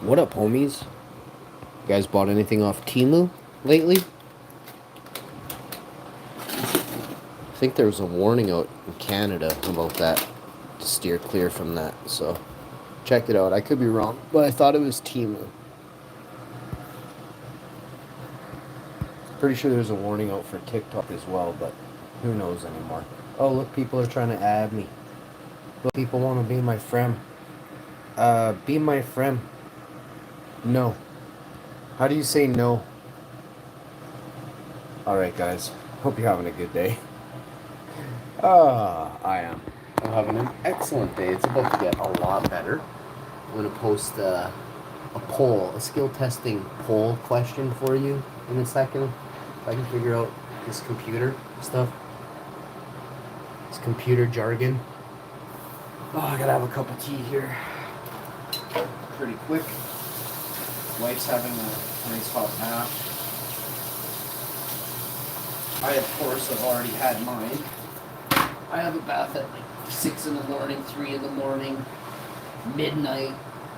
What up, homies? You guys bought anything off Temu lately? I think there was a warning out in Canada about that, to steer clear from that, so check it out. I could be wrong, but I thought it was Temu. Pretty sure there's a warning out for TikTok as well, but who knows anymore. Oh, look, people are trying to add me. Look, people want to be my friend. Be my friend. No. How do you say no? Alright, guys. Hope you're having a good day. I am. I'm having an excellent day. It's about to get a lot better. I'm going to post a poll, a skill testing poll question for you in a second. If I can figure out this computer stuff. This computer jargon. Oh, I gotta have a cup of tea here. Pretty quick. Wife's having a nice hot bath. I, of course, have already had mine. I have a bath at like 6 in the morning, 3 in the morning, midnight,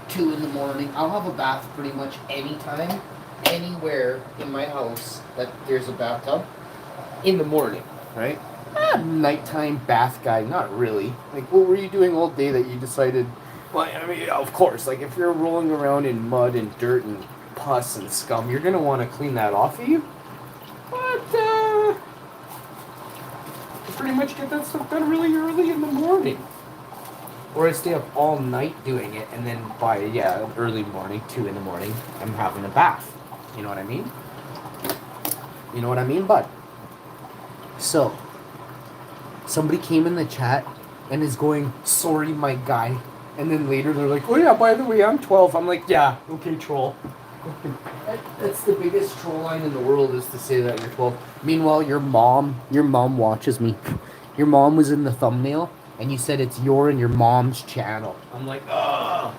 2 in the morning. I'll have a bath pretty much anytime, anywhere in my house that there's a bathtub in the morning, right? Nighttime bath guy, not really. Like, what were you doing all day that you decided? Well, I mean, of course, like if you're rolling around in mud and dirt and pus and scum, you're gonna want to clean that off of you. But pretty much get that stuff done really early in the morning. Or I stay up all night doing it, and then by, early morning, 2 in the morning, I'm having a bath. You know what I mean? You know what I mean, bud? So, somebody came in the chat and is going, sorry, my guy. And then later they're like, oh yeah, by the way, I'm 12. I'm like, yeah, okay, troll. That's the biggest troll line in the world, is to say that you're 12. Meanwhile, your mom watches me. Your mom was in the thumbnail, and you said it's your and your mom's channel. I'm like, ugh.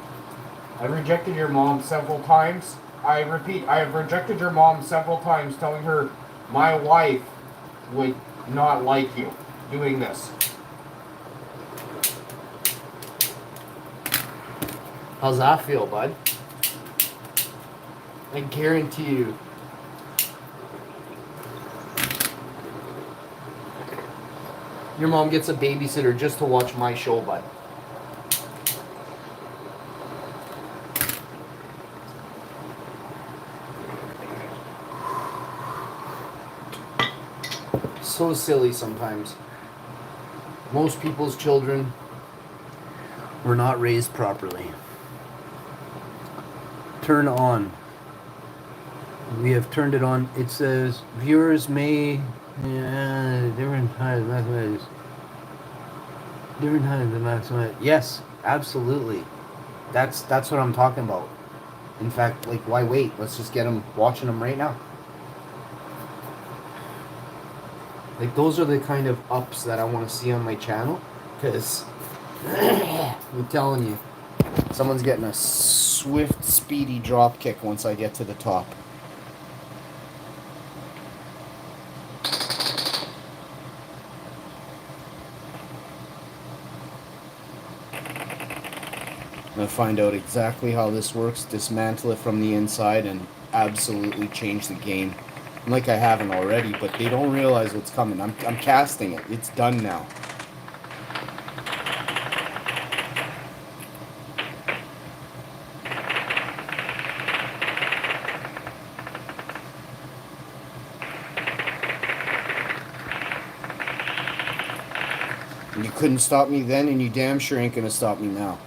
I rejected your mom several times. I repeat, I have rejected your mom several times, telling her my wife would not like you doing this. How's that feel, bud? I guarantee you. Your mom gets a babysitter just to watch my show, bud. So silly sometimes. Most people's children were not raised properly. Turn on. We have turned it on. It says viewers may different times maximize. Different times to maximize. Yes, absolutely. That's what I'm talking about. In fact, like, why wait? Let's just get them watching them right now. Like, those are the kind of ups that I want to see on my channel, because I'm telling you, someone's getting a swift, speedy drop kick once I get to the top. I'm going to find out exactly how this works, dismantle it from the inside, and absolutely change the game. Like I haven't already, but they don't realize what's coming. I'm casting it. It's done now. And you couldn't stop me then, and you damn sure ain't gonna stop me now.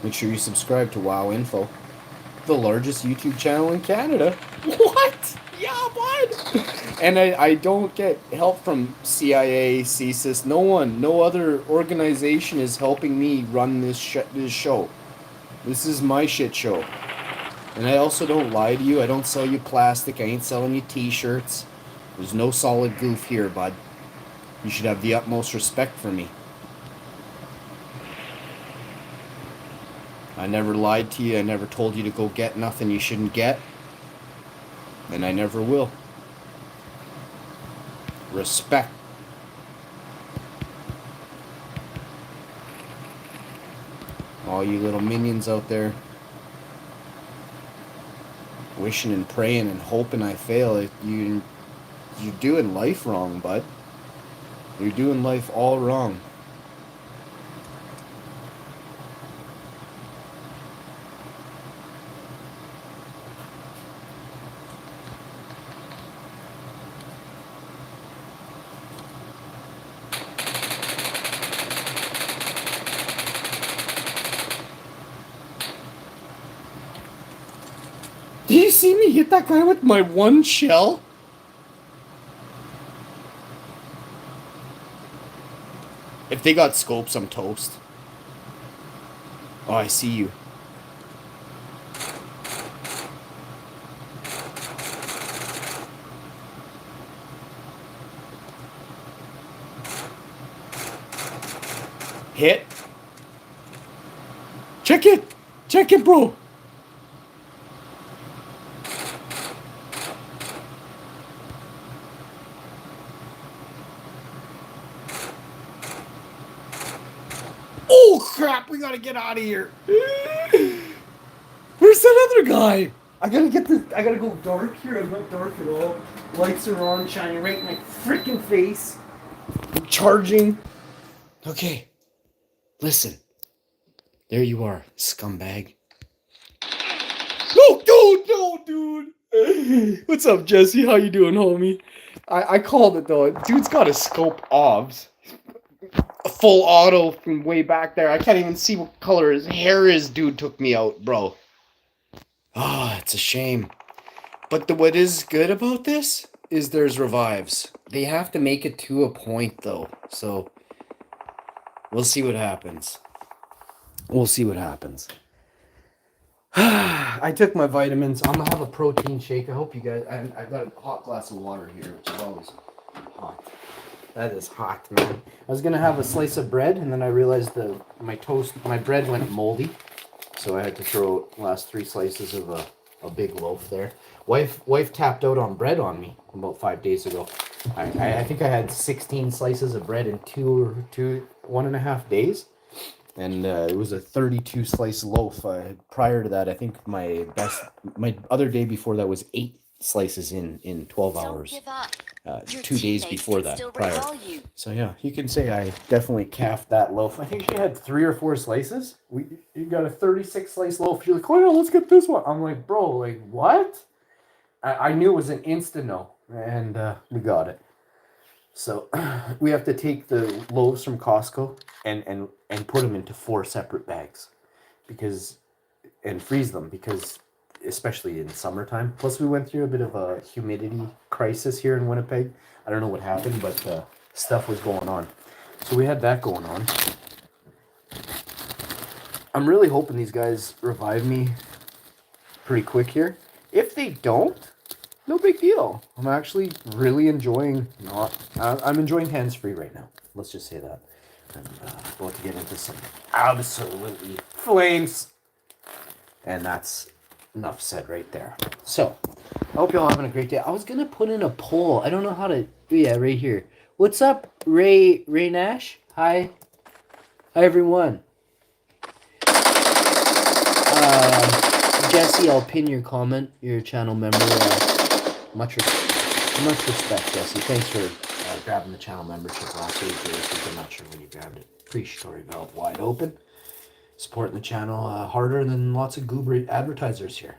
Make sure you subscribe to WoW Info, the largest YouTube channel in Canada. What? Yeah, bud. And I don't get help from CIA, CSIS. No one, no other organization is helping me run this show. This is my shit show. And I also don't lie to you. I don't sell you plastic. I ain't selling you t-shirts. There's no solid goof here, bud. You should have the utmost respect for me. I never lied to you. I never told you to go get nothing you shouldn't get. And I never will. Respect. All you little minions out there wishing and praying and hoping I fail. You're doing life wrong, bud. You're doing life all wrong. Do you see me hit that guy with my one shell? If they got scopes, I'm toast. Oh, I see you. Hit. Check it. Check it, bro. Oh, crap. We gotta get out of here. Where's that other guy? I gotta get this. I gotta go dark here. I'm not dark at all. Lights are on, shining right in my freaking face. I'm charging. Okay. Listen. There you are, scumbag. No, dude, no, dude. What's up, Jesse? How you doing, homie? I called it, though. Dude's got a scope obs. A full auto from way back there. I can't even see what color his hair is. Dude took me out, bro. Ah, it's a shame. But what is good about this is there's revives. They have to make it to a point, though. So, we'll see what happens. We'll see what happens. I took my vitamins. I'm gonna have a protein shake. I hope you guys. I got a hot glass of water here, which is always hot. That is hot, man. I was gonna have a slice of bread, and then I realized my bread went moldy, so I had to throw last 3 slices of a big loaf there. Wife tapped out on bread on me about 5 days ago. I think I had 16 slices of bread in 1.5 days. And it was a 32 slice loaf. Prior to that, I think my other day before that was 8 slices in 12 hours. 2 days before that, prior. So yeah, you can say I definitely calved that loaf. I think she had 3 or 4 slices. You got a 36 slice loaf. You're like, oh yeah, let's get this one. I'm like, bro, like what? I knew it was an instant no, and we got it. So we have to take the loaves from Costco and put them into 4 separate bags and freeze them because especially in summertime. Plus we went through a bit of a humidity crisis here in Winnipeg. I don't know what happened, but stuff was going on. So we had that going on. I'm really hoping these guys revive me pretty quick here. If they don't, no big deal. I'm actually really enjoying I'm enjoying hands-free right now. Let's just say that. I'm about to get into some absolutely flames. And that's enough said right there. So, I hope y'all having a great day. I was going to put in a poll. I don't know how to... Yeah, right here. What's up, Ray Nash? Hi. Hi, everyone. Jesse, I'll pin your comment. You're a channel member. Much respect, Jesse. Thanks for grabbing the channel membership last week. I'm not sure when you grabbed it. Pre-story belt wide open. Supporting the channel harder than lots of goober advertisers here.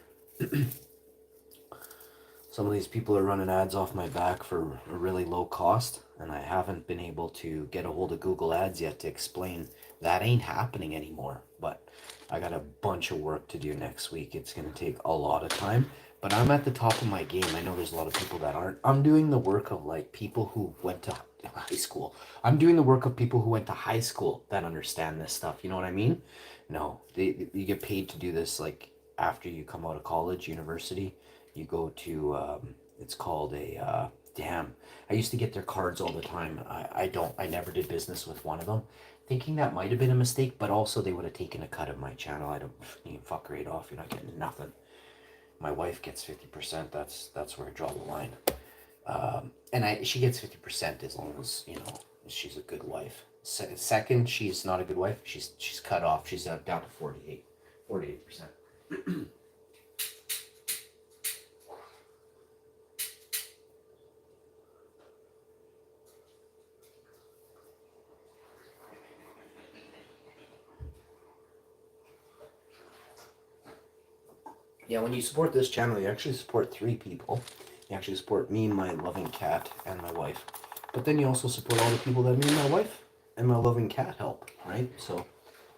Some of these people are running ads off my back for a really low cost, and I haven't been able to get a hold of Google Ads yet to explain that ain't happening anymore. But I got a bunch of work to do next week. It's going to take a lot of time, but I'm at the top of my game. I know there's a lot of people that aren't. I'm doing the work of like people who went to high school. I'm doing the work of people who went to high school that understand this stuff. You know what I mean? No, you get paid to do this like after you come out of college, university. You go to it's called a damn. I used to get their cards all the time. I never did business with one of them, thinking that might have been a mistake, but also they would have taken a cut of my channel. I don't even fuck right off. You're not getting nothing. My wife gets 50%. That's where I draw the line. And she gets 50% as long as she's a good wife. Second, she's not a good wife. She's cut off. She's down to 48%. Yeah, when you support this channel, you actually support 3 people. You actually support me, my loving cat, and my wife. But then you also support all the people that me and my wife and my loving cat help, right? So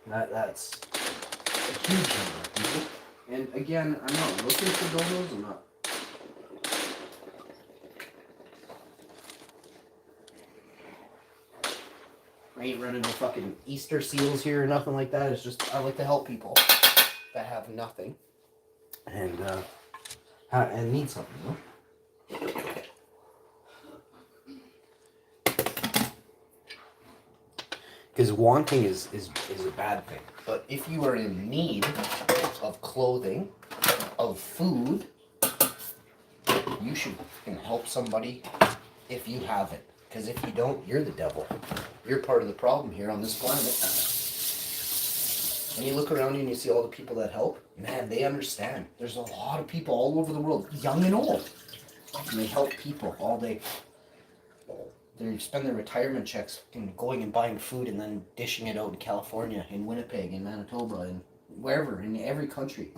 that's a huge number of people. And again, I'm not looking for donos. I'm not. I ain't running no fucking Easter seals here or nothing like that. It's just I like to help people that have nothing and need something, you know? Because wanting is a bad thing. But if you are in need of clothing, of food, you should help somebody if you have it. Because if you don't, you're the devil. You're part of the problem here on this planet. When you look around you and you see all the people that help, man, they understand. There's a lot of people all over the world, young and old, and they help people all day. They spend their retirement checks going and buying food and then dishing it out in California, in Winnipeg, in Manitoba, and wherever, in every country.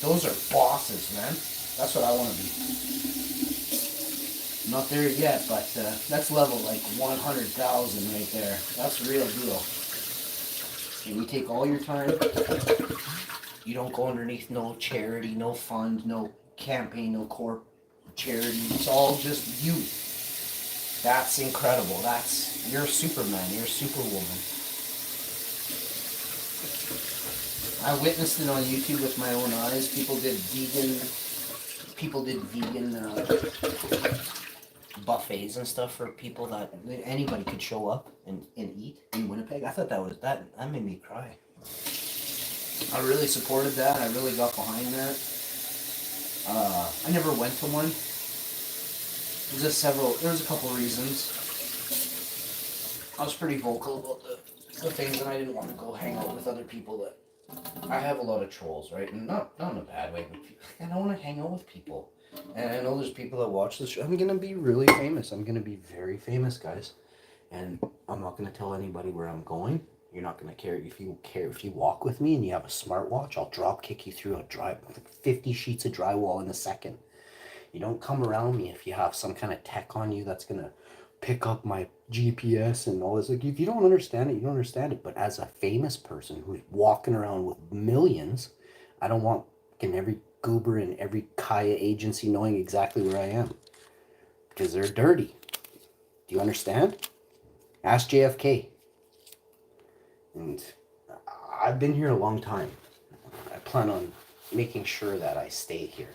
Those are bosses, man. That's what I want to be. I'm not there yet, but that's level like 100,000 right there. That's real deal. And you take all your time. You don't go underneath no charity, no fund, no campaign, no corp charity. It's all just you. That's incredible. You're a Superman. You're a Superwoman. I witnessed it on YouTube with my own eyes. People did vegan buffets and stuff for people that anybody could show up and eat in Winnipeg. I thought that made me cry. I really supported that. I really got behind that. I never went to one. There was a couple reasons. I was pretty vocal about the things, and I didn't want to go hang out with other people that I have a lot of trolls, right? And not in a bad way, but I don't want to hang out with people. And I know there's people that watch this show. I'm gonna be really famous. I'm gonna be very famous, guys. And I'm not gonna tell anybody where I'm going. You're not gonna care if you walk with me and you have a smartwatch. I'll drop kick you through 50 sheets of drywall in a second. You don't come around me if you have some kind of tech on you that's gonna pick up my GPS and all this. Like, if you don't understand it, you don't understand it. But as a famous person who's walking around with millions, I don't want every goober in every Kaya agency knowing exactly where I am, because they're dirty. Do you understand? Ask JFK. And I've been here a long time. I plan on making sure that I stay here.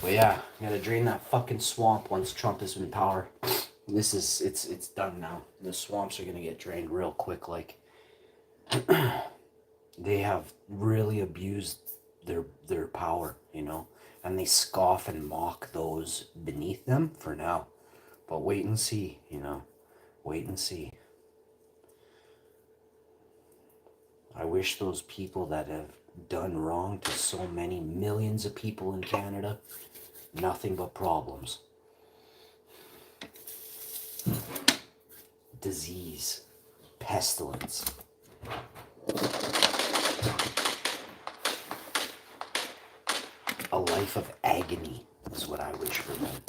But yeah, I gotta drain that fucking swamp once Trump is in power. It's done now. The swamps are gonna get drained real quick. Like, they have really abused their power, you know, and they scoff and mock those beneath them for now. But wait and see, you know, wait and see. I wish those people that have done wrong to so many millions of people in Canada, nothing but problems. Disease, pestilence. A life of agony is what I wish for them.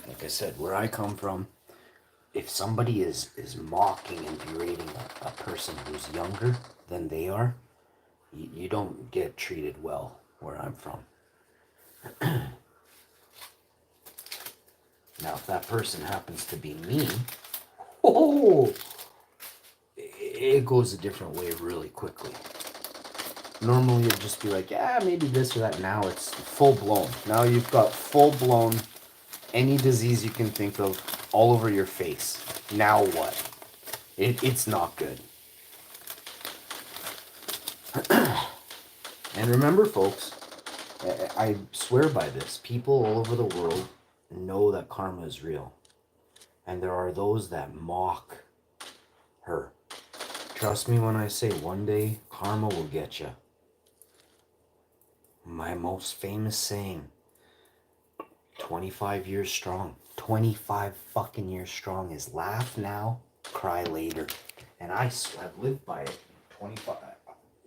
Like I said, where I come from, if somebody is mocking and berating a person who's younger than they are, you don't get treated well where I'm from. Now, if that person happens to be me, it goes a different way really quickly. Normally, it'd just be like, maybe this or that. Now it's full blown. Now you've got full blown any disease you can think of all over your face. Now what? It's not good. And remember, folks, I swear by this. People all over the world know that karma is real. And there are those that mock her. Trust me when I say one day karma will get you. My most famous saying, 25 years strong. 25 fucking years strong is laugh now, cry later. And I've lived by it. 25.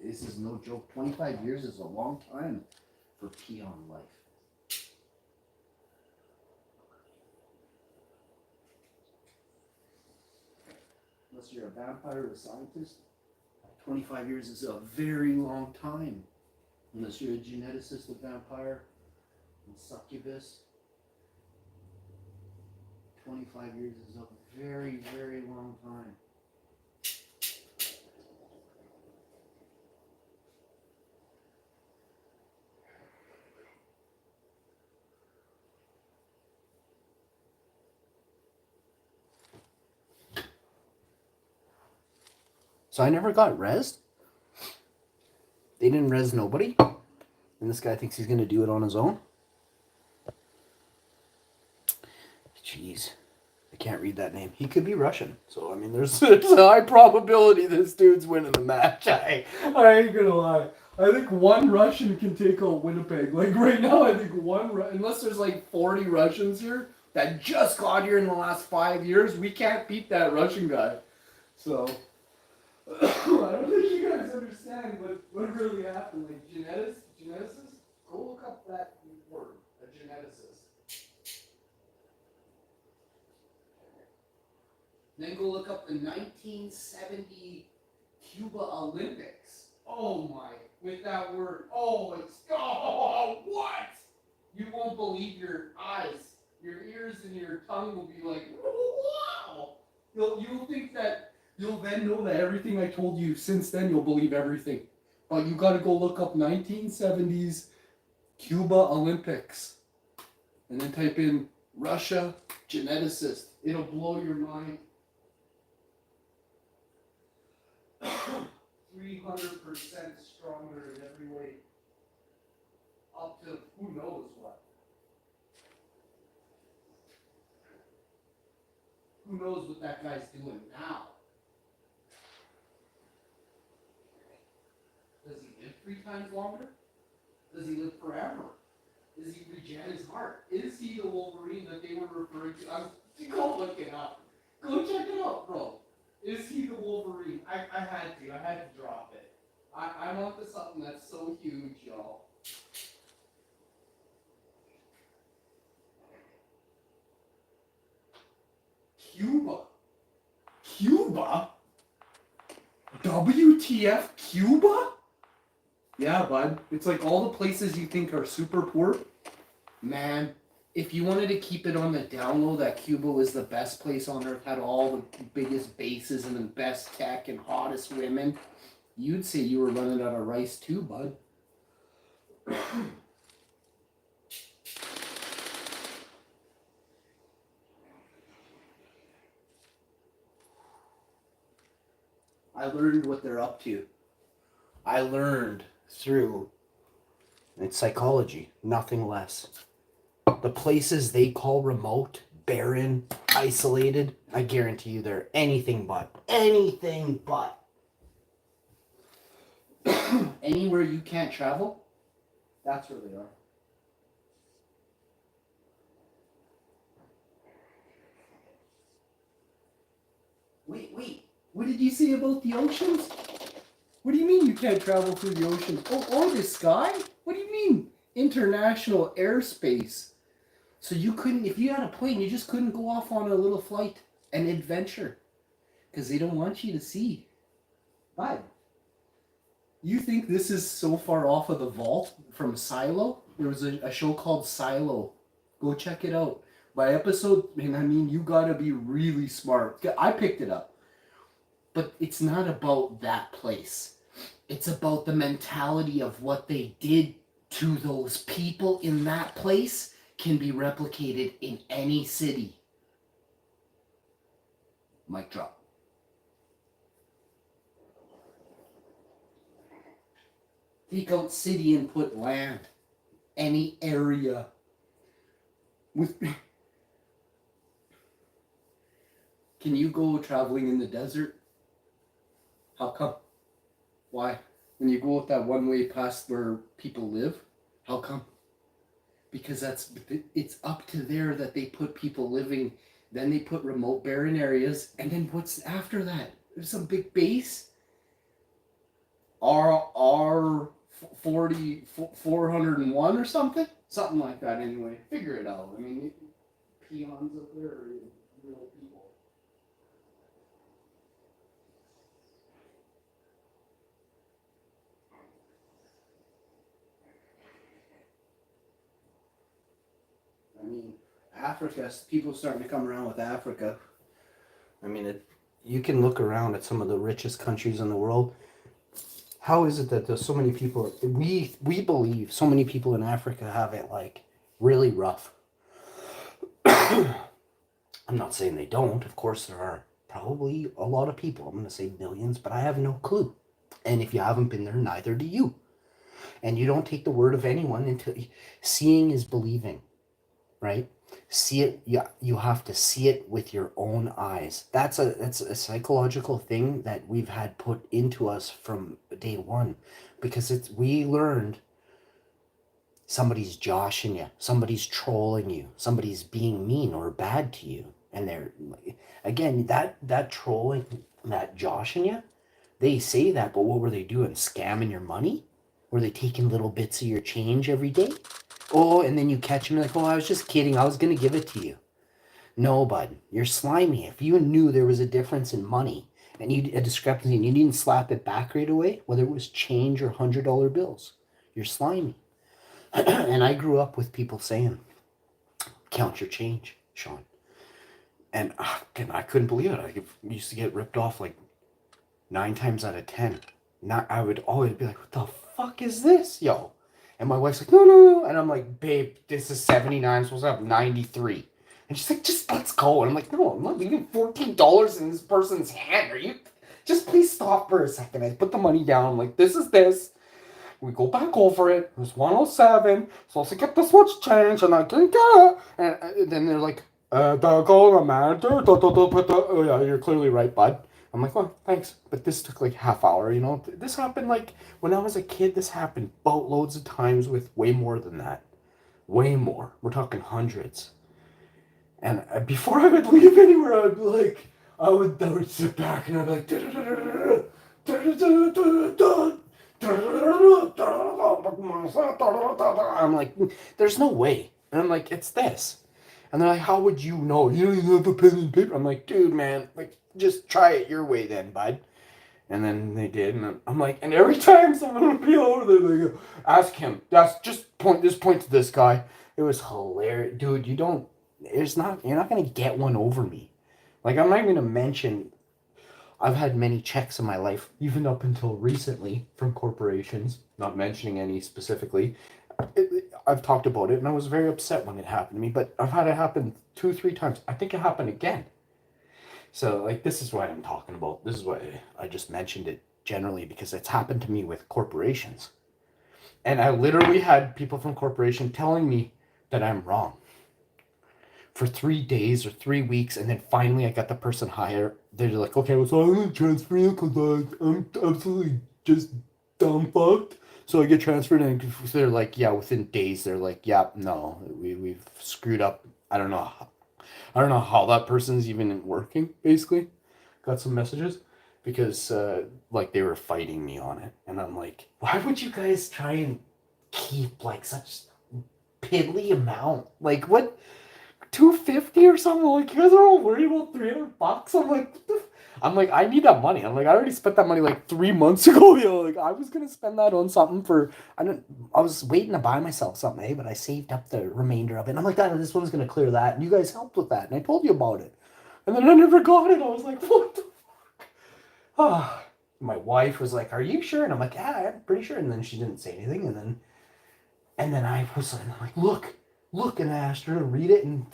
This is no joke. 25 years is a long time for peon life. Unless you're a vampire or a scientist, 25 years is a very long time. Unless you're a geneticist, a vampire, and succubus. 25 years is a very, very long time. So I never got rezzed. They didn't res nobody. And this guy thinks he's going to do it on his own. Jeez. I can't read that name. He could be Russian. So, I mean, there's a high probability this dude's winning the match. I ain't going to lie. I think one Russian can take out Winnipeg. Like, right now, I think unless there's like 40 Russians here that just got here in the last 5 years, we can't beat that Russian guy. So... I don't think you guys understand what really happened. Like geneticists, go look up that word, a geneticist. Then go look up the 1970 Cuba Olympics. Oh my, with that word, what? You won't believe your eyes, your ears, and your tongue will be like, wow. You'll think that. You'll then know that everything I told you since then, you'll believe everything. But you got to go look up 1970s Cuba Olympics. And then type in Russia geneticist. It'll blow your mind. 300% stronger in every way. Up to who knows what. Who knows what that guy's doing now? Does he live 3 times longer? Does he live forever? Does he regen his heart? Is he the Wolverine that they were referring to? Go look it up. Go check it out, bro. Is he the Wolverine? I had to drop it. I'm onto something that's so huge, y'all. Cuba? WTF, Cuba? Yeah, bud. It's like all the places you think are super poor. Man, if you wanted to keep it on the down low that Cuba was the best place on earth, had all the biggest bases and the best tech and hottest women, you'd say you were running out of rice too, bud. I learned what they're up to. I learned through it's psychology, nothing less. The places they call remote, barren, isolated, I guarantee you they're anything but. Anything but. Anywhere you can't travel, that's where they are. Wait. What did you say about the oceans? What do you mean you can't travel through the oceans? Oh, the sky? What do you mean? International airspace. So you couldn't, if you had a plane, you just couldn't go off on a little flight, an adventure. Because they don't want you to see. Why? You think this is so far off of the vault from Silo? There was a show called Silo. Go check it out. By episode, and I mean, you gotta be really smart. I picked it up. But it's not about that place. It's about the mentality of what they did to those people in that place can be replicated in any city. Mic drop. Take out city and put land. Any area. With. Can you go traveling in the desert? How come? Why? When you go with that one way past where people live, how come? Because it's up to there that they put people living. Then they put remote barren areas, and then what's after that? There's some big base. R 401 or something like that. Anyway, figure it out. I mean, peons up there are real people. I mean, Africa, people starting to come around with Africa. I mean, you can look around at some of the richest countries in the world. How is it that there's so many people, we believe so many people in Africa have it like really rough. I'm not saying they don't. Of course, there are probably a lot of people. I'm going to say millions, but I have no clue. And if you haven't been there, neither do you. And you don't take the word of anyone until seeing is believing. Right? See it. Yeah, you have to see it with your own eyes. That's a psychological thing that we've had put into us from day one, because we learned somebody's joshing you, somebody's trolling you, somebody's being mean or bad to you, and they're again that trolling, that joshing you. They say that, but what were they doing? Scamming your money? Were they taking little bits of your change every day? Oh, and then you catch them like, oh, I was just kidding. I was going to give it to you. No, bud, you're slimy. If you knew there was a difference in money and a discrepancy and you didn't slap it back right away, whether it was change or $100 bills, you're slimy. And I grew up with people saying, count your change, Sean. And I couldn't believe it. I used to get ripped off like 9 times out of 10. I would always be like, what the fuck is this, yo? And my wife's like, no. And I'm like, babe, this is 79. I'm supposed to have 93. And she's like, just let's go. And I'm like, no, I'm not leaving $14 in this person's hand. Are you? Just please stop for a second. I put the money down. I'm like, this is this. We go back over it. It was 107. Supposed to get this much change. And I didn't get it. And then they're like, the manager. Oh, yeah, you're clearly right, bud. I'm like, well, thanks. But this took like half hour, you know. This happened like when I was a kid. This happened boatloads of times with way more than that. Way more. We're talking hundreds. And before I would leave anywhere, I'd be like, I would sit back and I'd be like, I'm like, there's no way. And I'm like, it's this. And they're like, how would you know? You don't even have a pen and paper. I'm like, dude, man, like, just try it your way then, bud. And then they did, and I'm like, and every time someone would be over there, they go, ask him. That's just point to this guy. It was hilarious, dude. You're not gonna get one over me. Like, I'm not even gonna mention. I've had many checks in my life, even up until recently, from corporations. Not mentioning any specifically. I've talked about it, and I was very upset when it happened to me. But I've had it happen 2-3 times. I think it happened again. So, like, this is what I'm talking about. This is why I just mentioned it generally, because it's happened to me with corporations. And I literally had people from corporation telling me that I'm wrong for 3 days or 3 weeks. And then finally I got the person hired. They're like, okay, well, so I'm going to transfer you because I'm absolutely just dumb fucked. So I get transferred, and they're like, yeah, within days, they're like, yeah, no, we've screwed up. I don't know how that person's even working, basically. Got some messages because, like, they were fighting me on it. And I'm like, why would you guys try and keep, like, such piddly amount? Like, what, $250 or something? Like, you guys are all worried about $300? I'm like, I need that money. I'm like, I already spent that money, like, 3 months ago, yo. Like, I was going to spend that on something for, I was waiting to buy myself something, but I saved up the remainder of it. And I'm like, this one's going to clear that. And you guys helped with that. And I told you about it. And then I never got it. I was like, what the fuck? Ah. My wife was like, are you sure? And I'm like, yeah, I'm pretty sure. And then she didn't say anything. And then I was like, look. And I asked her to read it. And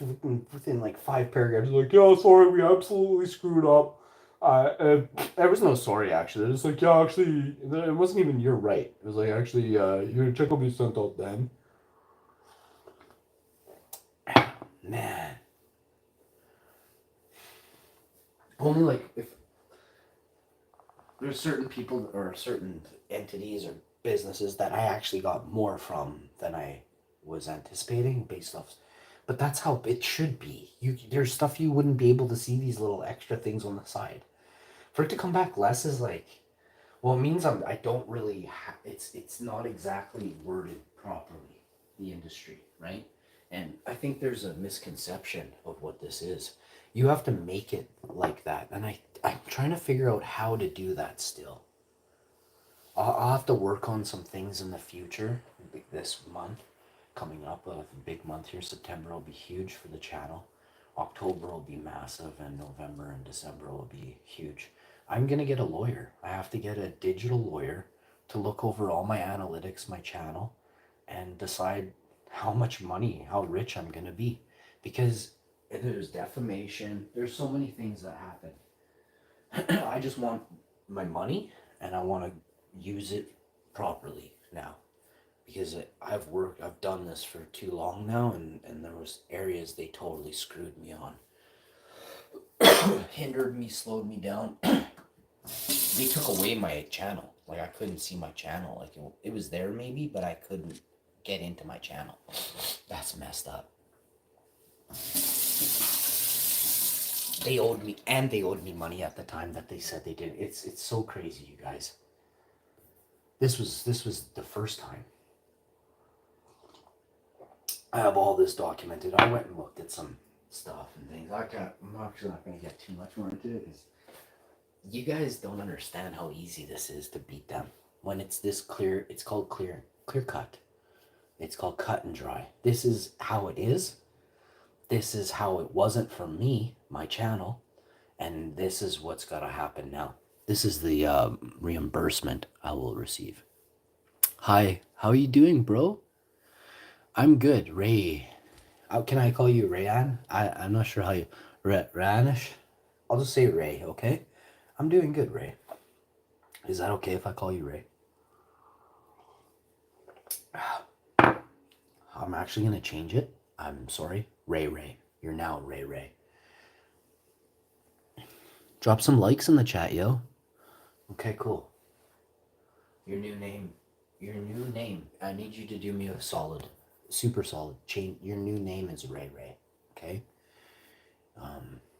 within like 5 paragraphs, like, yeah, sorry, we absolutely screwed up. There was no sorry, actually. It was like, yeah, actually, it wasn't even you're right. It was like, actually, your check will be sent out then. Man. Only like if there's certain people or certain entities or businesses that I actually got more from than I was anticipating based off. But that's how it should be. There's stuff you wouldn't be able to see, these little extra things on the side. For it to come back less is like, well, it means I don't really it's not exactly worded properly, the industry, right? And I think there's a misconception of what this is. You have to make it like that, and I'm trying to figure out how to do that still. I'll have to work on some things in the future, like this month coming up. A big month here. September will be huge for the channel. October will be massive, and November and December will be huge. I'm gonna get a lawyer. I have to get a digital lawyer to look over all my analytics, my channel, and decide how much money, how rich I'm gonna be. Because there's defamation, there's so many things that happen. I just want my money, and I want to use it properly now. Because I've done this for too long now, and there was areas they totally screwed me on. Hindered me, slowed me down. They took away my channel. Like, I couldn't see my channel. Like, it was there maybe, but I couldn't get into my channel. That's messed up. They owed me money at the time that they said they did. It's so crazy, you guys. This was the first time. I have all this documented. I went and looked at some stuff and things. I'm actually not going to get too much more into it because you guys don't understand how easy this is to beat them. When it's this clear, it's called clear cut. It's called cut and dry. This is how it is. This is how it wasn't for me, my channel, and this is what's got to happen now. This is the reimbursement I will receive. Hi, how are you doing, bro? I'm good, Ray. Can I call you Rayan? I'm not sure how you... Ranish? I'll just say Ray, okay? I'm doing good, Ray. Is that okay if I call you Ray? I'm actually going to change it. I'm sorry. Ray. You're now Ray. Drop some likes in the chat, yo. Okay, cool. Your new name. I need you to do me a solid. Super solid. Change. Your new name is Ray. Okay?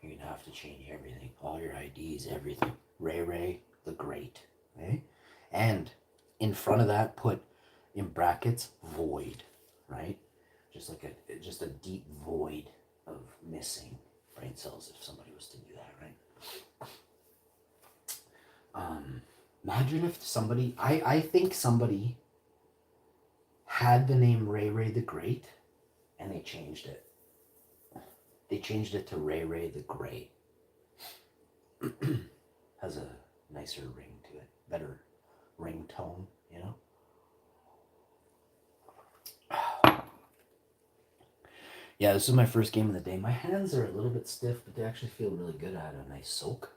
You're gonna have to change everything. All your IDs, everything. Ray the Great. Okay? And in front of that, put in brackets void. Right? Just a deep void of missing brain cells if somebody was to do that, right? Imagine if somebody, I think somebody had the name Ray the Great and they changed it. They changed it to Ray the Gray. Has a nicer ring to it, better ringtone, you know? Yeah, this is my first game of the day. My hands are a little bit stiff, but they actually feel really good. I had a nice soak.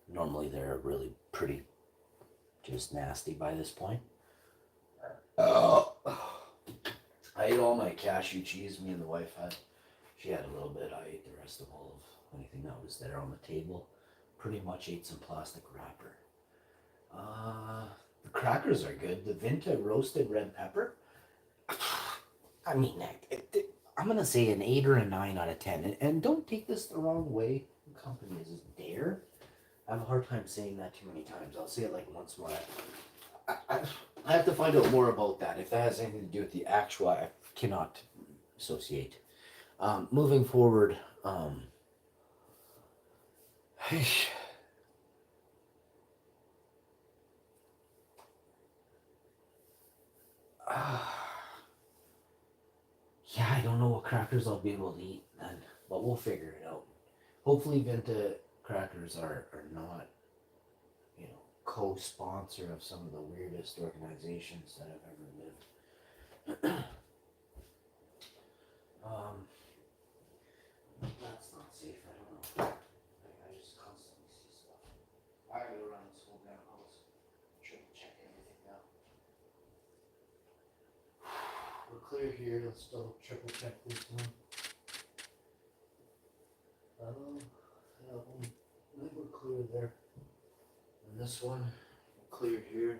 Normally they're really pretty just nasty by this point. I ate all my cashew cheese me and the wife had. She had a little bit. I ate the rest of all of anything that was there on the table. Pretty much ate some plastic wrapper. The crackers are good. The Vinta roasted red pepper. I mean, I'm going to say an 8 or a 9 out of 10. And don't take this the wrong way. The company is Dare. I have a hard time saying that too many times. I'll say it like once more. I have to find out more about that. If that has anything to do with the actual, I cannot associate. Moving forward, yeah, I don't know what crackers I'll be able to eat then, but we'll figure it out. Hopefully Vinta crackers are not, co-sponsor of some of the weirdest organizations that have ever lived. That's not safe, I don't know. clear here. Let's double triple check this one. That one, I think we're clear there. And this one, clear here.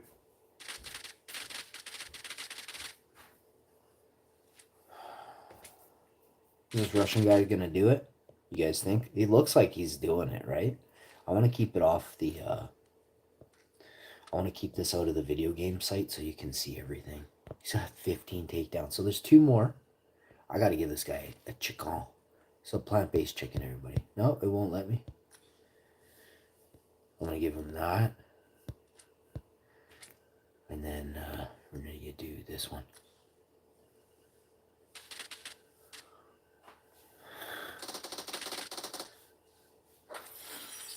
Is this Russian guy gonna do it? You guys think? It looks like he's doing it, right? I want to keep it off the, I want to keep this out of the video game site so you can see everything. He's got 15 takedowns. So there's 2 more. I got to give this guy a chicken. So plant-based chicken, everybody. No, it won't let me. I'm going to give him that. And then we're going to do this one.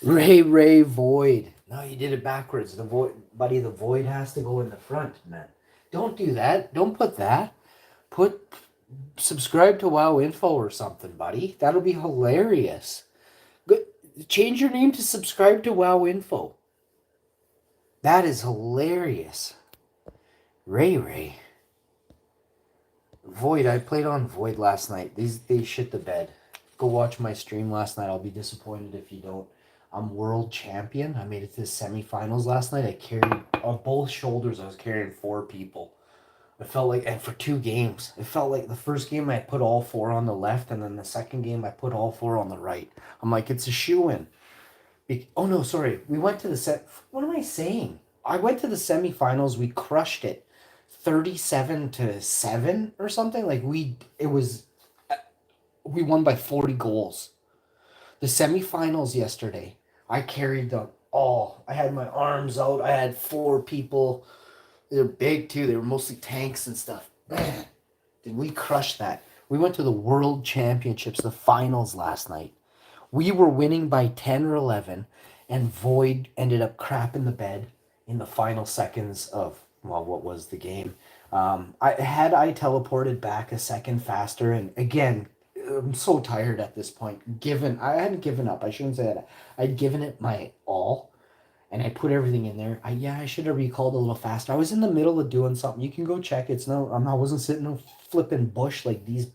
Ray Void. No, you did it backwards. The Void, buddy, the Void has to go in the front, man. Don't do that. Don't put that. Subscribe to WoW Info or something, buddy. That'll be hilarious. Change your name to subscribe to WoW Info. That is hilarious. Ray. Void, I played on Void last night. They shit the bed. Go watch my stream last night. I'll be disappointed if you don't. I'm world champion. I made it to the semifinals last night. I carried on both shoulders. I was carrying 4 people. I felt like, and for 2 games, it felt like the first game I put all 4 on the left, and then the second game I put all 4 on the right. I'm like, it's a shoe-in. Oh no, sorry. We went to the What am I saying? I went to the semifinals. We crushed it, 37-7 or something. Like we won by 40 goals. The semifinals yesterday, I carried them all. I had my arms out. I had 4 people. They're big too. They were mostly tanks and stuff. Man, did we crush that? We went to the World Championships, the finals last night. We were winning by 10 or 11, and Void ended up crapping the bed in the final seconds of, well, what was the game. I teleported back a second faster, and again, I'm so tired at this point. I hadn't given up. I shouldn't say that. I'd given it my all, and I put everything in there. I should have recalled a little faster. I was in the middle of doing something. You can go check. I wasn't sitting in a flipping bush like these.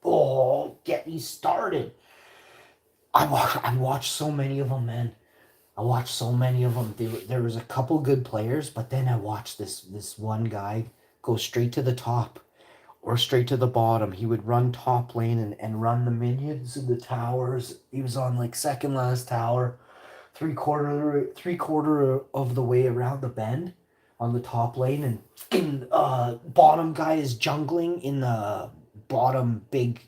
Oh, get me started. I watched so many of them, man. I watched so many of them. There was a couple good players, but then I watched this one guy go straight to the top or straight to the bottom. He would run top lane and run the minions in the towers. He was on like second last tower, three quarter of the way around the bend on the top lane, and bottom guy is jungling in the bottom big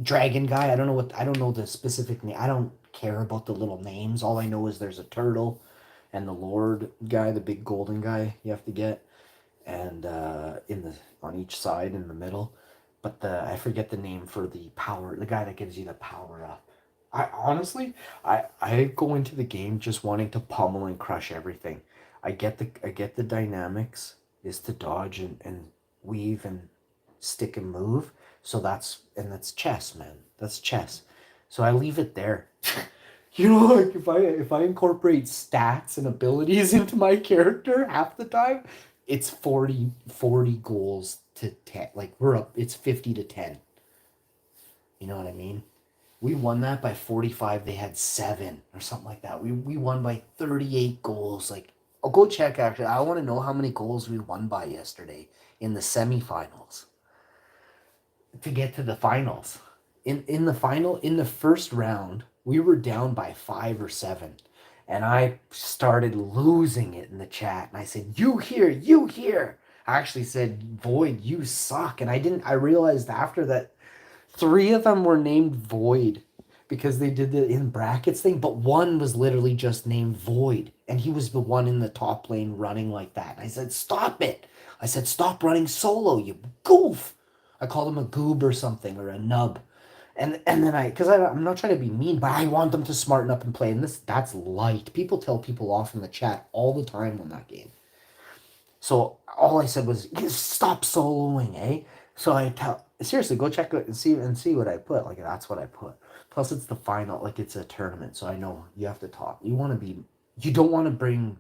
dragon guy. I don't know the specific name. I don't care about the little names. All I know is there's a turtle and the Lord guy, the big golden guy you have to get, and on each side in the middle. But I forget the name for the guy that gives you the power up. I honestly go into the game just wanting to pummel and crush everything. I get the dynamics is to dodge and weave and stick and move. So that's chess, man. That's chess. So I leave it there. Like if I incorporate stats and abilities into my character half the time, it's 40 goals to 10. Like it's 50-10. You know what I mean? We won that by 45. They had 7 or something like that. We won by 38 goals. Like, I'll go check actually. I want to know how many goals we won by yesterday in the semifinals to get to the finals. In the first round, we were down by 5 or 7. And I started losing it in the chat. And I said, you here. I actually said, Void, you suck. And I realized after that 3 of them were named Void because they did the in brackets thing, but one was literally just named Void. And he was the one in the top lane running like that. And I said, stop it. I said, stop running solo, you goof. I called him a goob or something, or a nub. And then I'm not trying to be mean, but I want them to smarten up and play. And that's light. People tell people off in the chat all the time on that game. So all I said was, stop soloing, eh? So seriously, go check it and see what I put. Like, that's what I put. Plus it's the final, like it's a tournament. So I know you have to talk. You don't want to bring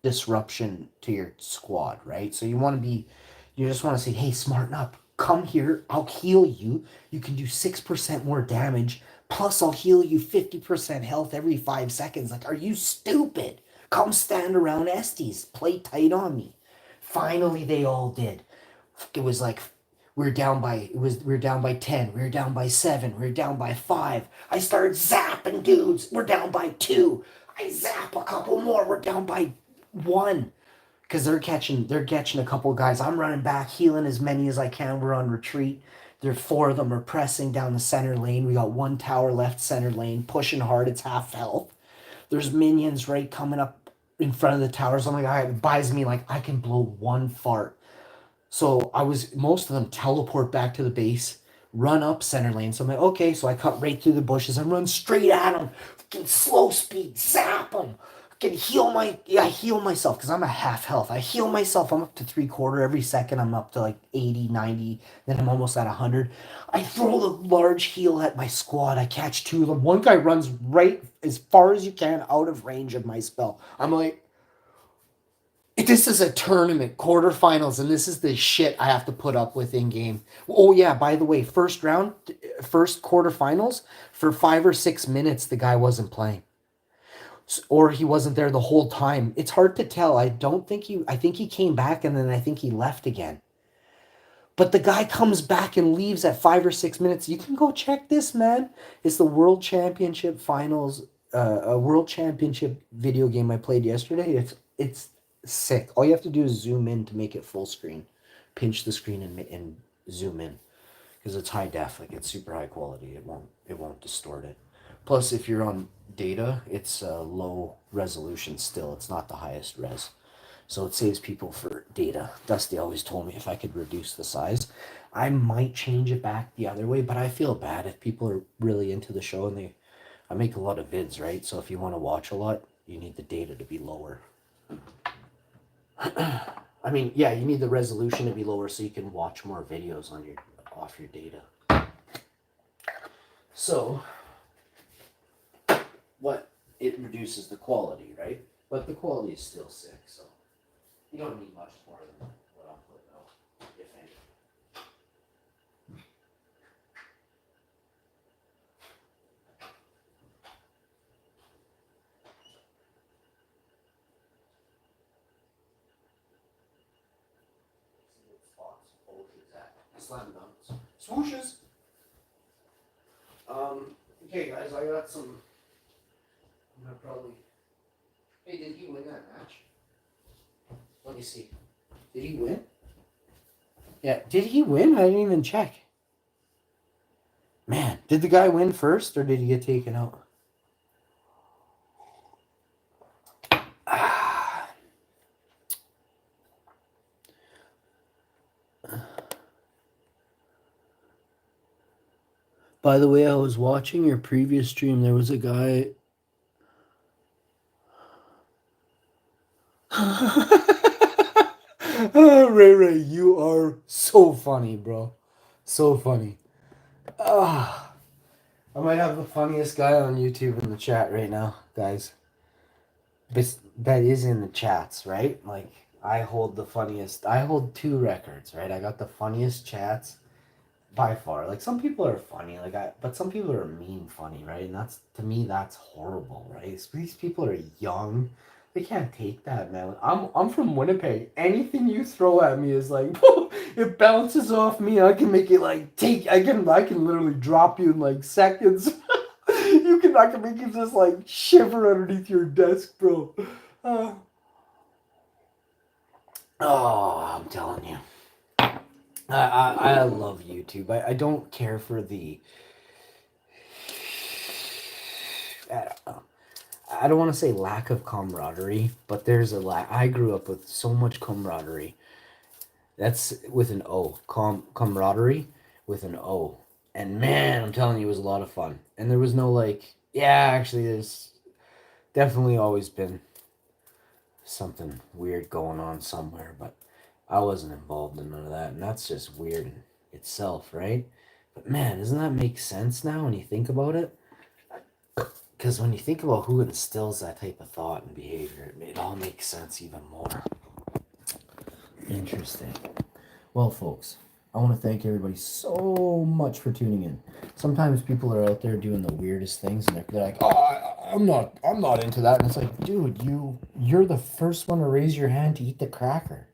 disruption to your squad, right? So you want to be You just want to say, hey, smarten up. Come here. I'll heal you. You can do 6% more damage. Plus, I'll heal you 50% health every 5 seconds. Like, are you stupid? Come stand around Estes. Play tight on me. Finally, they all did. It was like we were down by 10, we were down by 7, we were down by 5. I started zapping dudes. We're down by 2. I zap a couple more. We're down by 1. Because they're catching a couple guys. I'm running back, healing as many as I can. We're on retreat. There 4 of them are pressing down the center lane. We got 1 tower left center lane, pushing hard. It's half health. There's minions right coming up in front of the towers. Oh my god, it buys me like I can blow 1 fart. So most of them teleport back to the base, run up center lane. So I'm like, okay, so I cut right through the bushes and run straight at them. Fucking slow speed, zap them. I heal myself because I'm a half health. I heal myself. I'm up to 3/4 every second. I'm up to like 80, 90. Then I'm almost at 100. I throw the large heal at my squad. I catch 2 of them. One guy runs right as far as you can out of range of my spell. I'm like, this is a tournament, quarterfinals, and this is the shit I have to put up with in game. Oh yeah, by the way, first quarterfinals, for 5 or 6 minutes, the guy wasn't playing, or he wasn't there the whole time. It's hard to tell. I think he came back and then I think he left again. But the guy comes back and leaves at 5 or 6 minutes. You can go check this, man. It's the World Championship Finals, a World Championship video game I played yesterday. It's sick. All you have to do is zoom in to make it full screen. Pinch the screen and zoom in, because it's high def. Like, it's super high quality. It won't distort it. Plus, if you're on data, it's low resolution still. It's not the highest res. So it saves people for data. Dusty always told me if I could reduce the size, I might change it back the other way, but I feel bad if people are really into the show and I make a lot of vids, right? So if you want to watch a lot, you need the data to be lower. I mean, yeah, you need the resolution to be lower so you can watch more videos off your data. So, it reduces the quality, right? But the quality is still sick, so you don't need much more than what I'm putting out, if any. Slam dunks. Swooshes. Okay, guys, I got some. I'm gonna probably. Hey, did he win that match? Let me see. Did he win? Yeah, did he win? I didn't even check. Man, did the guy win first or did he get taken out? By the way, I was watching your previous stream. There was a guy. Oh, Ray, you are so funny, bro. So funny. I might have the funniest guy on YouTube in the chat right now, guys. That is in the chats, right? Like, I hold 2 records, right? I got the funniest chats by far. Like, some people are funny, but some people are mean funny, right? And to me, that's horrible, right? These people are young. They can't take that, man. I'm from Winnipeg. Anything you throw at me is like, it bounces off me. I can make it I can literally drop you in like seconds. I can make you just like shiver underneath your desk, bro. I'm telling you. I love YouTube. I don't care for the. I don't want to say lack of camaraderie, but there's a lack. I grew up with so much camaraderie. That's with an O. Camaraderie with an O. And man, I'm telling you, it was a lot of fun. And there was no actually, there's definitely always been something weird going on somewhere, but I wasn't involved in none of that. And that's just weird in itself, right? But man, doesn't that make sense now when you think about it? Because when you think about who instills that type of thought and behavior, it all makes sense even more. Interesting. Well, folks, I want to thank everybody so much for tuning in. Sometimes people are out there doing the weirdest things, and they're like, "Oh, I'm not into that." And it's like, dude, you're the first one to raise your hand to eat the cracker.